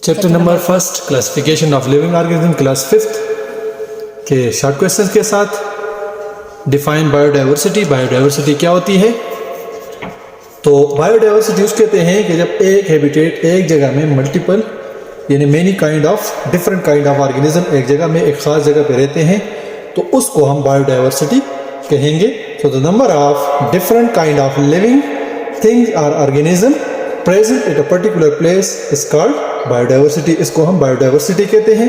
Chapter number first classification of living organism class 5th के short questions के साथ define biodiversity. Biodiversity क्या होती है? तो बायोडाइवर्सिटी उसको कहते हैं कि जब एक हैबिटेट एक जगह में मल्टीपल यानी many kind of different kind of organism एक जगह में एक खास जगह पे रहते हैं तो उसको हम बायोडाइवर्सिटी कहेंगे। So the number of different kind of living things और organism present at a particular place is called biodiversity. इसको हम बायोडाइवर्सिटी कहते हैं।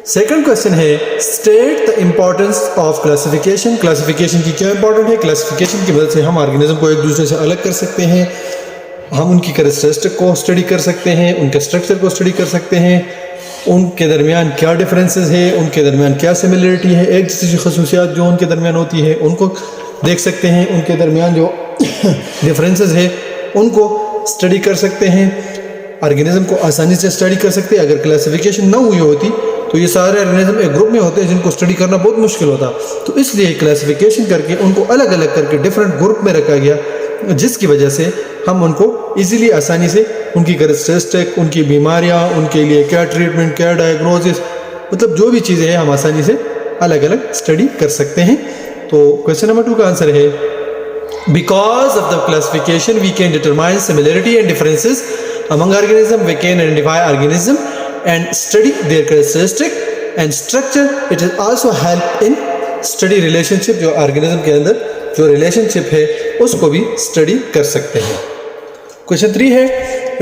सेकंड क्वेश्चन है state the importance of classification. Classification की क्या इंपॉर्टेंट है? क्लासिफिकेशन की मदद से हम ऑर्गेनिज्म को एक दूसरे से अलग कर सकते हैं, हम उनकी कैरेक्टरिस्टिक को स्टडी कर सकते हैं, उनके स्ट्रक्चर को स्टडी कर सकते हैं, उनके दरमियान क्या डिफरेंसेस है, उनके दरमियान क्या सिमिलरिटी है, एक दूसरी खसूसियात जो उनके दरमियान होती है उनको देख सकते हैं, उनके दरमियान जो डिफरेंसेस है उनको स्टडी कर सकते हैं, ऑर्गेनिज्म को आसानी से स्टडी कर सकते हैं। अगर क्लासिफिकेशन ना हुई होती तो ये सारे ऑर्गेनिज्म एक ग्रुप में होते हैं जिनको स्टडी करना बहुत मुश्किल होता। तो इसलिए क्लासिफिकेशन करके उनको अलग अलग करके डिफरेंट ग्रुप में रखा गया, जिसकी वजह से हम उनको इजीली आसानी से उनकी कैरेक्टरिस्टिक, उनकी बीमारियां, उनके लिए क्या ट्रीटमेंट, क्या डायग्नोसिस, मतलब जो भी चीज़ें हैं हम आसानी से अलग अलग स्टडी कर सकते हैं। तो क्वेश्चन नंबर 2 का आंसर है because of the classification we can determine similarity and differences among organisms. We can identify organism and study their characteristic and structure. It is also help in study relationship। जो organism के अंदर जो relationship है उसको भी study कर सकते हैं। क्वेश्चन 3 है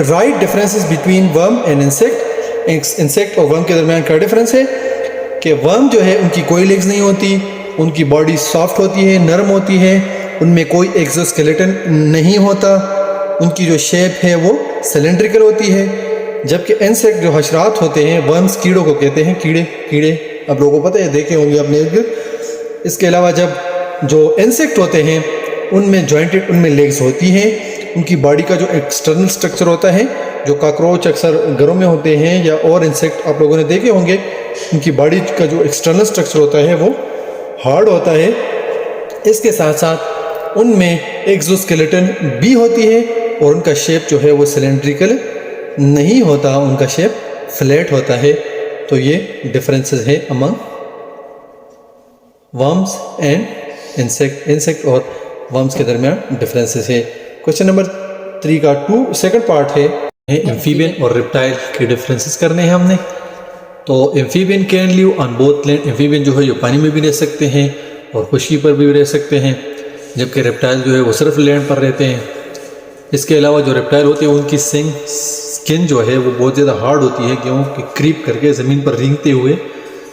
write differences between worm and insect। Insect और वर्म के दरमियान क्या डिफरेंस है? कि वर्म जो है उनकी कोई लेग्स नहीं होती, उनकी बॉडी सॉफ्ट होती है, नरम होती है, उनमें कोई एक्सोस्केलेटन नहीं होता, उनकी जो शेप है वो सिलेंड्रिकल होती है। जबकि इंसेक्ट जो हशरात होते हैं, वर्म्स कीड़ों को कहते हैं, कीड़े आप लोगों को पता है, देखे होंगे अपने इर्द। इसके अलावा जब जो इंसेक्ट होते हैं उनमें जॉइंटेड, उनमें लेग्स होती हैं, उनकी बॉडी का जो एक्सटर्नल स्ट्रक्चर होता है, जो काकरोच अक्सर घरों में होते हैं या और इंसेक्ट आप लोगों ने देखे होंगे, उनकी बॉडी का जो एक्सटर्नल स्ट्रक्चर होता है वो हार्ड होता है। इसके साथ साथ उनमें एक्सोस्केलेटन भी होती है और उनका शेप जो है वो सिलेंड्रिकल नहीं होता, उनका शेप फ्लैट होता है। तो ये डिफरेंसेस है अमंग वर्म्स एंड इंसेक्ट और वर्म्स के दरमियान डिफरेंसेस है। क्वेश्चन नंबर 3 का सेकंड पार्ट है एम्फीबियन और रेप्टाइल के डिफरेंसेस करने हैं हमने। तो amphibian can live on both land. Amphibian जो है जो पानी में भी रह सकते हैं और खुशकी पर भी रह सकते हैं, जबकि रेप्टाइल जो है वो सिर्फ लैंड पर रहते हैं। इसके अलावा जो रेप्टाइल होते हैं उनकी स्किन जो है वो बहुत ज़्यादा हार्ड होती है, क्योंकि क्रीप करके ज़मीन पर रेंगते हुए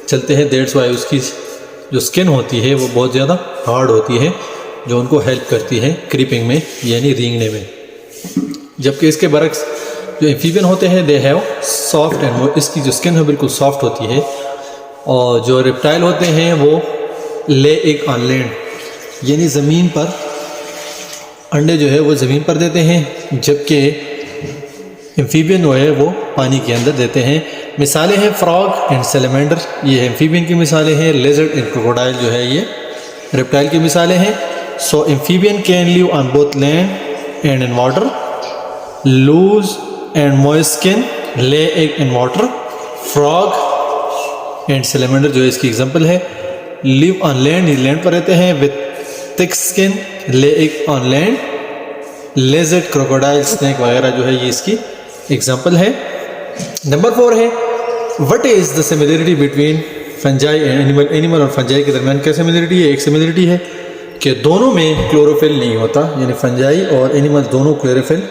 चलते हैं। दैट्स वाई उसकी जो स्किन होती है वो बहुत ज़्यादा हार्ड होती है, जो उनको हेल्प करती है क्रीपिंग में यानी रेंगने में। जबकि इसके बरक्स जो एम्फीबियन होते हैं दे हैव सॉफ्ट एंड, इसकी जो स्किन है बिल्कुल सॉफ्ट होती है। और जो रेप्टाइल होते हैं वो ले एग ऑन लैंड यानी ज़मीन पर अंडे जो है वो ज़मीन पर देते हैं, जबकि एम्फीबियन जो है वो पानी के अंदर देते हैं। मिसालें हैं फ्रॉग एंड सैलमेंडर, ये एम्फीबियन की मिसालें हैं। लेजर्ड एंड क्रोकोडाइल जो है ये रेप्टाइल की मिसालें हैं। So amphibian can live on both land and in water, loose and moist skin, lay egg in water. Frog and salamander जो है इसकी एग्जांपल है। लिव ऑन लैंड, ये लैंड पर रहते हैं with thick skin, lay egg on land. Lizard, crocodile, snake वगैरह जो है ये इसकी एग्जांपल है। नंबर 4 है what is the similarity between fungi and animal और फंजाई के दरमियान क्या सिमिलरिटी है? एक सिमिलरिटी है कि दोनों में क्लोरोफिल नहीं होता, यानी फंजाई और एनिमल दोनों क्लोरोफिल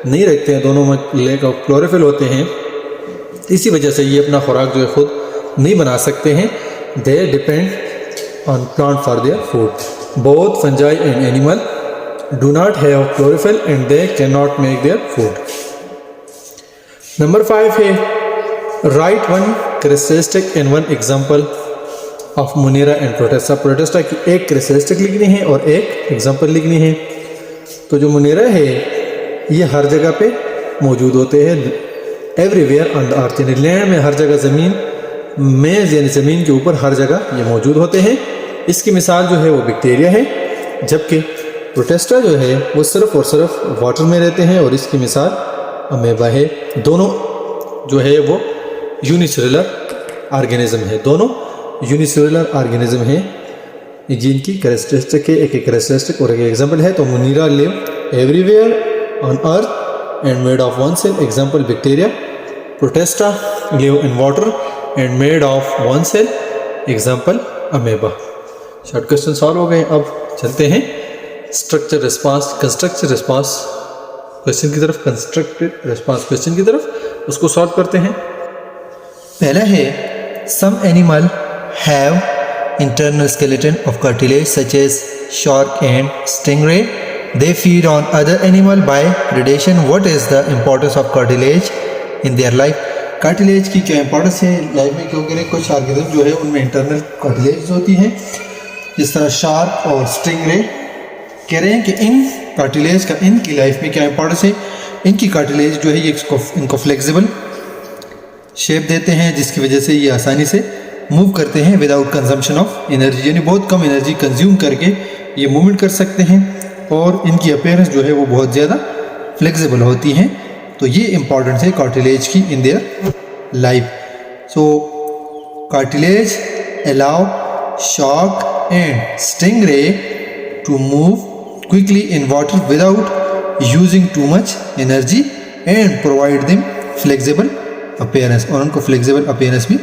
नहीं रखते हैं, दोनों में लैक ऑफ क्लोरोफिल होते हैं। इसी वजह से ये अपना खुराक जो है खुद नहीं बना सकते हैं। They depend on plant for their food. Both fungi and animal do not have chlorophyll and they cannot make their food. Number 5 है write one characteristic and one example of Monera and Protista। Protista की एक characteristic लिखनी है और एक example लिखनी है। तो जो Monera है ये हर जगह पे मौजूद होते हैं, everywhere on the earth, यानी लैंड में हर जगह, ज़मीन में यानी ज़मीन के ऊपर हर जगह ये मौजूद होते हैं। इसकी मिसाल जो है वो बैक्टीरिया है, जबकि प्रोटेस्टा जो है वो सिर्फ और सिर्फ वाटर में रहते हैं और इसकी मिसाल अमेबा है। दोनों जो है वो यूनिसेलुलर ऑर्गेनिज्म है, दोनों यूनिसेलुलर ऑर्गेनिज्म है। जिनकी कैरेक्टरिस्टिक है, एक कैरेक्टरिस्टिक और एक एग्जाम्पल है। तो Monera live everywhere on earth and made of one cell, example bacteria. Protista live in water and made of one cell, example amoeba. Short question solve हो गए। अब चलते हैं structure response, constructive response question की तरफ, constructive response question की तरफ, उसको सॉल्व करते हैं। पहला है some animal have internal skeleton of cartilage such as shark and stingray. They feed on other animal by predation. What is the importance of cartilage in their life? Cartilage की क्या importance है life में, क्योंकि कुछ organism जो है उनमें internal cartilage होती हैं, जिस तरह शार्क और स्टिंगरे। कह रहे हैं कि इन कार्टिलेज का इनकी लाइफ में क्या इंपॉर्टेंस है। इनकी कार्टिलेज जो है ये इनको फ्लेक्सिबल शेप देते हैं, जिसकी वजह से ये आसानी से मूव करते हैं विदाउट कंजम्पशन ऑफ एनर्जी, यानी बहुत कम एनर्जी कंज्यूम करके ये मूवमेंट कर सकते हैं। और इनकी अपीयरेंस जो है वो बहुत ज़्यादा फ्लेक्सिबल होती हैं। तो ये इंपॉर्टेंस है कार्टिलेज की in their life. So cartilage allow shark and stingray to move quickly in water without using too much energy and provide them flexible appearance, और उनको फ्लेक्सिबल अपीयरेंस भी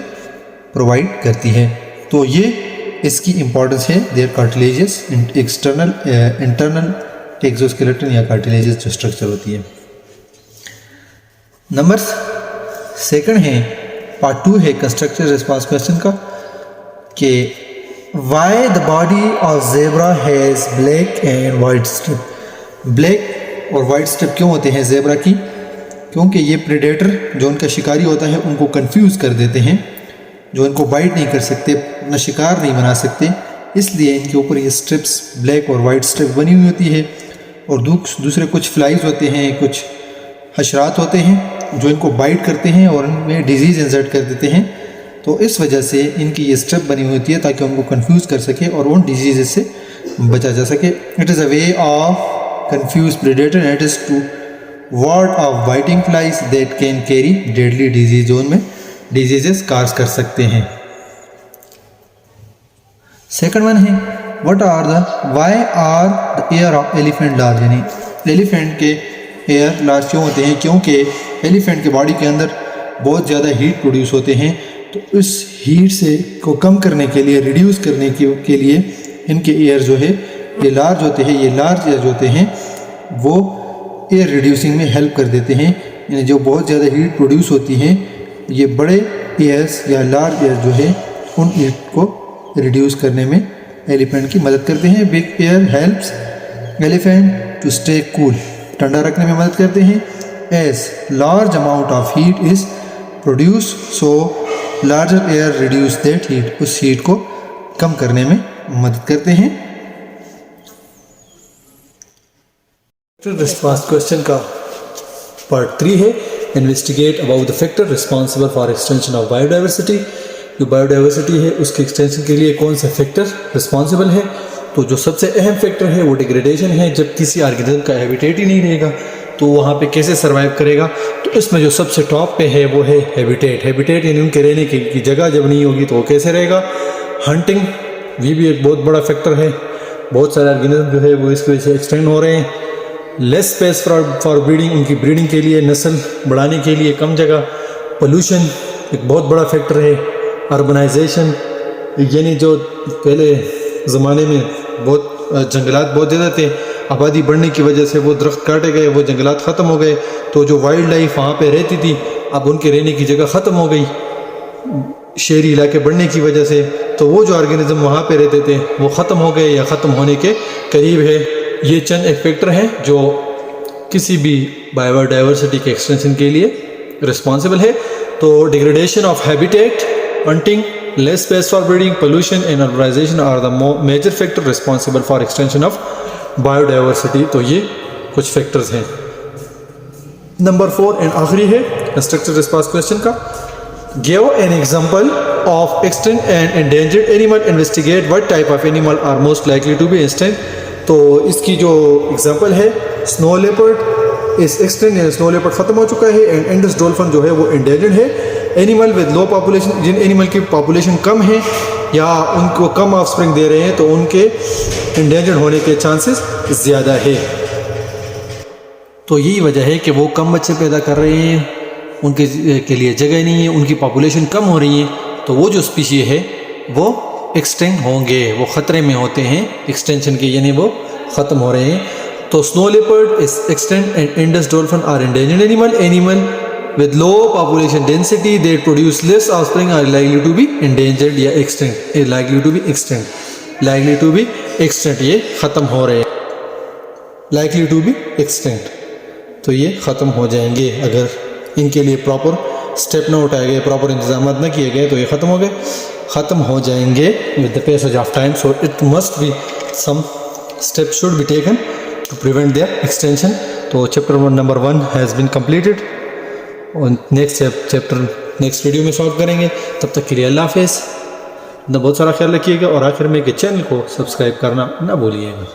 प्रोवाइड करती है। तो ये इसकी इंपॉर्टेंस है their cartilages external internal exoskeleton या कार्टिलेजेस जो स्ट्रक्चर होती है। नंबर सेकंड है पार्ट 2 है कंस्ट्रक्टिव रिस्पांस क्वेश्चन का, कि why the body of zebra has black and white strip. Black और वाइट स्ट्रिप क्यों होते हैं ज़ेब्रा की? क्योंकि ये प्रेडेटर जो उनका शिकारी होता है उनको कंफ्यूज कर देते हैं, जो इनको बाइट नहीं कर सकते, अपना शिकार नहीं बना सकते, इसलिए इनके ऊपर ये स्ट्रिप्स ब्लैक और वाइट स्ट्रिप बनी हुई होती है। और दूसरे कुछ फ्लाइज होते हैं, कुछ हशरात होते हैं जो इनको बाइट करते हैं और इनमें डिजीज़ इंसर्ट कर देते हैं। तो इस वजह से इनकी ये स्ट्रिप बनी हुई होती है ताकि उनको कंफ्यूज कर सके और उन डिजीज़ से बचा जा सके। It is a way of confuse predator and it is to ward off biting flies that can carry deadly disease, जो उनमें डिजीजेस काज कर सकते हैं। सेकंड वन है why are the ear of elephant large, यानी elephant के ear large क्यों होते हैं? क्योंकि एलिफेंट के बॉडी के अंदर बहुत ज़्यादा हीट प्रोड्यूस होते हैं। तो इस हीट से को कम करने के लिए, रिड्यूस करने के लिए इनके एयर जो है ये लार्ज होते हैं। ये लार्ज एयर होते हैं वो एयर रिड्यूसिंग में हेल्प कर देते हैं, यानी जो बहुत ज़्यादा हीट प्रोड्यूस होती हैं ये बड़े एयर्स या लार्ज एयर जो है उन हीट को रिड्यूस करने में एलिफेंट की मदद करते हैं। Big ear helps elephant to stay cool, ठंडा रखने में मदद करते हैं। As large amount of heat is produce, so larger ear reduce that heat, उस हीट को कम करने में मदद करते हैं। रिस्पांस क्वेश्चन का पार्ट 3 है investigate about the factor responsible for extension of biodiversity. जो बायोडाइवर्सिटी है उसके एक्सटेंशन के लिए कौन सा फैक्टर रिस्पॉन्सिबल है? तो जो सबसे अहम फैक्टर है वो डिग्रेडेशन है। जब किसी ऑर्गेनिज्म का हैबिटेट ही नहीं रहेगा तो वहाँ पे कैसे सर्वाइव करेगा? तो इसमें जो सबसे टॉप पे है वो है हैबिटेट। हैबिटेट यानी उनके रहने की जगह जब नहीं होगी तो वो कैसे रहेगा? हंटिंग भी एक बहुत बड़ा फैक्टर है। बहुत सारे ऑर्गेनिज्म जो है वो इसकी वजह से एक्सटेंड हो रहे हैं। लेस स्पेस फॉर ब्रीडिंग, उनकी ब्रीडिंग के लिए, नस्ल बढ़ाने के लिए कम जगह। पोल्यूशन एक बहुत बड़ा फैक्टर है। अर्बनाइजेशन, यानी जो पहले ज़माने में बहुत जंगलात बहुत ज़्यादा थे, आबादी बढ़ने की वजह से वो दरख्त काटे गए, वो जंगलात ख़त्म हो गए, तो जो वाइल्ड लाइफ वहाँ पे रहती थी अब उनके रहने की जगह ख़त्म हो गई शहरी इलाके बढ़ने की वजह से। तो वो जो ऑर्गेनिज्म वहाँ पे रहते थे वो ख़त्म हो गए या ख़त्म होने के करीब है। ये चंद एक फैक्टर हैं जो किसी भी बायोडाइवर्सिटी के एक्सटेंशन के लिए रिस्पॉन्सिबल है। तो degradation of habitat, hunting, less space for breeding, pollution and urbanisation are the major factor responsible for extension of biodiversity. तो ये कुछ फैक्टर्स हैं। नंबर 4 एंड आखिरी है कंस्ट्रक्टिव रिस्पांस क्वेश्चन का, give an example of extinct and endangered animal, investigate what type of animal are most likely to be extinct. तो इसकी जो एग्जांपल है स्नो लेपर्ड, इस एक्सटेंट यानी स्नो लेपर्ड ख़त्म हो चुका है एंड इंडस डॉल्फिन जो है वो इंडेंजर्ड है। एनिमल विद लो पॉपुलेशन, जिन एनिमल की पॉपुलेशन कम है या उनको कम ऑफस्प्रिंग दे रहे हैं तो उनके इंडेंजर्ड होने के चांसेस ज़्यादा है। तो यही वजह है कि वो कम बच्चे पैदा कर रहे हैं, उनके के लिए जगह नहीं है, उनकी पॉपुलेशन कम हो रही है, तो वो जो स्पीशी है वो एक्सटेंट होंगे, वो ख़तरे में होते हैं एक्सटेंशन के, यानी वो ख़त्म हो रहे हैं। तो snow leopard is extinct and Indus dolphin are endangered animal with low population density that produce less offspring are likely to be endangered या extinct, likely to be extinct ये ख़त्म हो रहे हैं, likely to be extinct, तो ये ख़त्म हो जाएंगे अगर इनके लिए प्रॉपर स्टेप ना उठाए गए, प्रॉपर इंतजाम ना किए गए तो ये ख़त्म हो जाएंगे with the passage of time. So it must be some steps should be taken to prevent their extinction. तो chapter number 1 has been completed और नेक्स्ट चैप्टर नेक्स्ट वीडियो में सॉल्व करेंगे। तब तक के लिए अल्लाह हाफ़िज़, बहुत सारा ख्याल रखिएगा और आखिर में के चैनल को सब्सक्राइब करना ना भूलिएगा।